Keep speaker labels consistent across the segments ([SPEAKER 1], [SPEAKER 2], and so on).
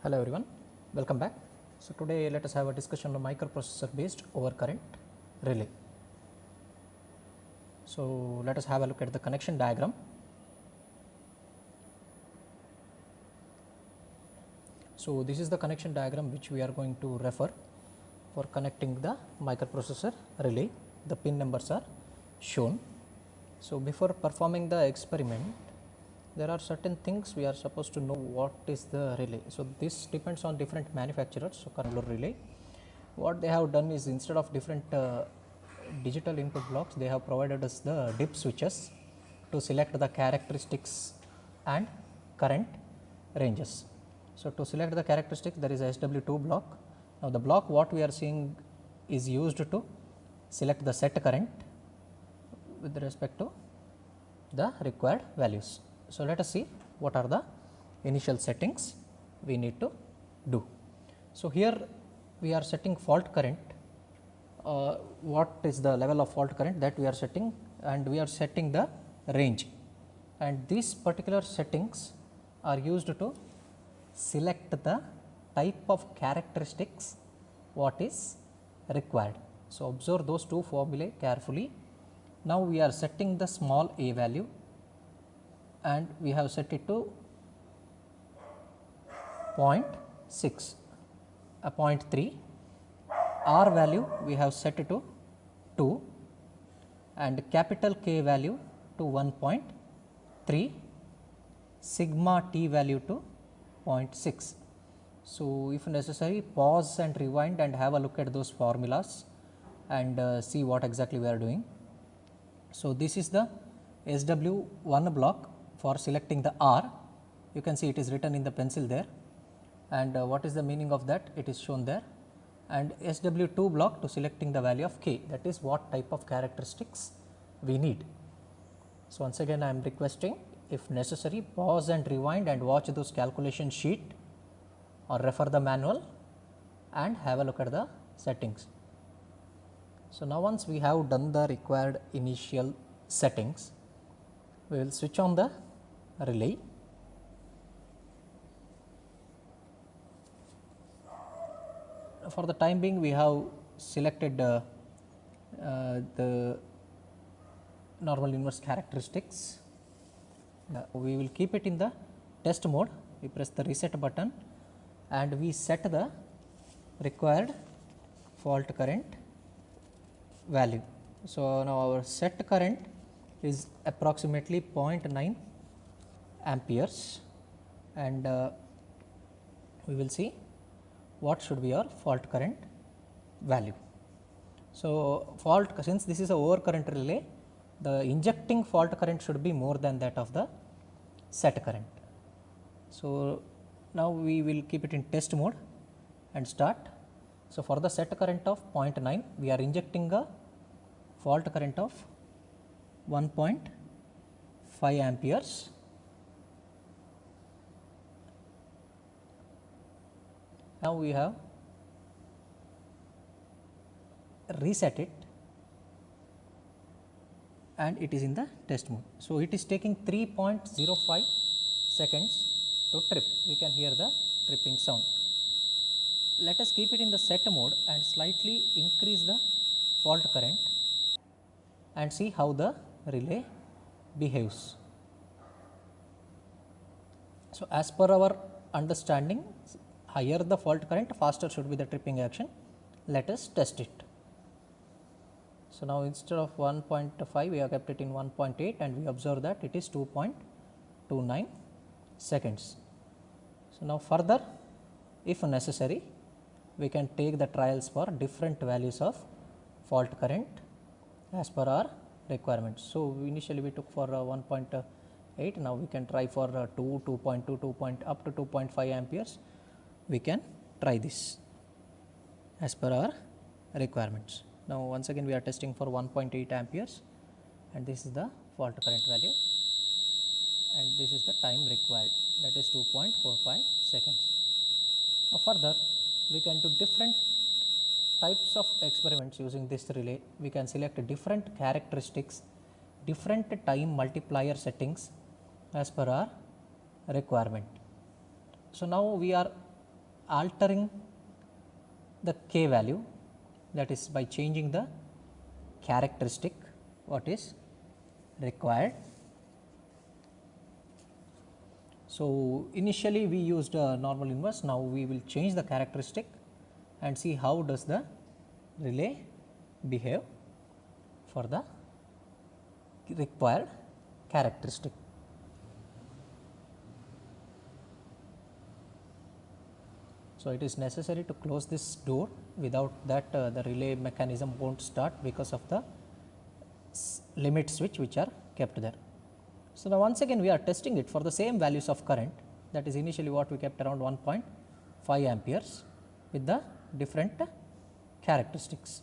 [SPEAKER 1] Hello everyone, welcome back. So today let us have a discussion on microprocessor based overcurrent relay. So let us have a look at the connection diagram. So this is the connection diagram which we are going to refer for connecting the microprocessor relay. The pin numbers are shown. So before performing the experiment, there are certain things we are supposed to know what is the relay. So this depends on different manufacturers. So controller relay, what they have done is instead of different digital input blocks, they have provided us the dip switches to select the characteristics and current ranges. So to select the characteristics, there is a SW2 block. Now the block what we are seeing is used to select the set current with respect to the required values. So let us see what are the initial settings we need to do. So here we are setting fault current, what is the level of fault current that we are setting, and we are setting the range, and these particular settings are used to select the type of characteristics what is required. So observe those two formulae carefully. Now we are setting the small a value and we have set it to 0.6, 0.3, R value we have set it to 2 and capital K value to 1.3, sigma T value to 0.6. So if necessary, pause and rewind and have a look at those formulas and see what exactly we are doing. So this is the SW1 block for selecting the R. You can see it is written in the pencil there, and what is the meaning of that, it is shown there, and SW2 block to selecting the value of K, that is what type of characteristics we need. So once again I am requesting, if necessary, pause and rewind and watch those calculation sheet or refer the manual and have a look at the settings. So now once we have done the required initial settings, we will switch on the relay. For the time being, we have selected the normal inverse characteristics. We will keep it in the test mode. We press the reset button and we set the required fault current value. So now our set current is approximately 0.9 amperes, and we will see what should be our fault current value. So fault, since this is a overcurrent relay, the injecting fault current should be more than that of the set current. So now we will keep it in test mode and start. So for the set current of 0.9, we are injecting a fault current of 1.5 amperes. Now we have reset it and it is in the test mode. So it is taking 3.05 seconds to trip. We can hear the tripping sound. Let us keep it in the set mode and slightly increase the fault current and see how the relay behaves. So as per our understanding, higher the fault current, faster should be the tripping action. Let us test it. So now instead of 1.5, we have kept it in 1.8 and we observe that it is 2.29 seconds. So now further, if necessary, we can take the trials for different values of fault current as per our requirements. So initially we took for 1.8, now we can try for 2, 2.2, 2 up to 2.5 amperes. We can try this as per our requirements. Now once again we are testing for 1.8 amperes and this is the fault current value, and this is the time required, that is 2.45 seconds. Now further we can do different types of experiments using this relay. We can select different characteristics, different time multiplier settings as per our requirement. So now we are altering the k value, that is by changing the characteristic what is required. So initially we used a normal inverse, now we will change the characteristic and see how does the relay behave for the required characteristic. So it is necessary to close this door, without that the relay mechanism won't start because of the limit switch which are kept there. So now once again we are testing it for the same values of current, that is initially what we kept around 1.5 amperes with the different characteristics.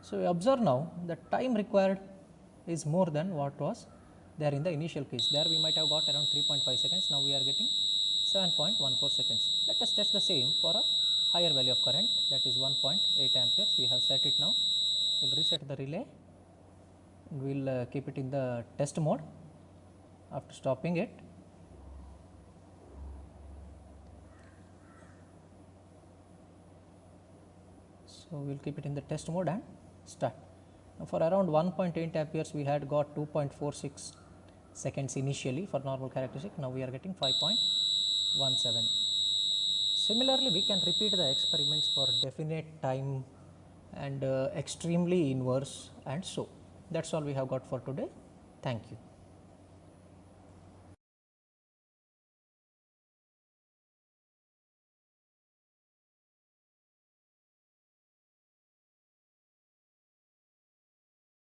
[SPEAKER 1] So we observe now the time required is more than what was there in the initial case. There we might have got around 3.5 seconds, now we are getting 7.14 seconds. Let us test the same for a higher value of current, that is 1.8 amperes. We have set it now. We will reset the relay and we will keep it in the test mode. After stopping it, so we will keep it in the test mode and start. Now for around 1.8 amperes we had got 2.46 seconds initially for normal characteristic, now we are getting 5.17. Similarly we can repeat the experiments for definite time and extremely inverse, and so that is all we have got for today. Thank you.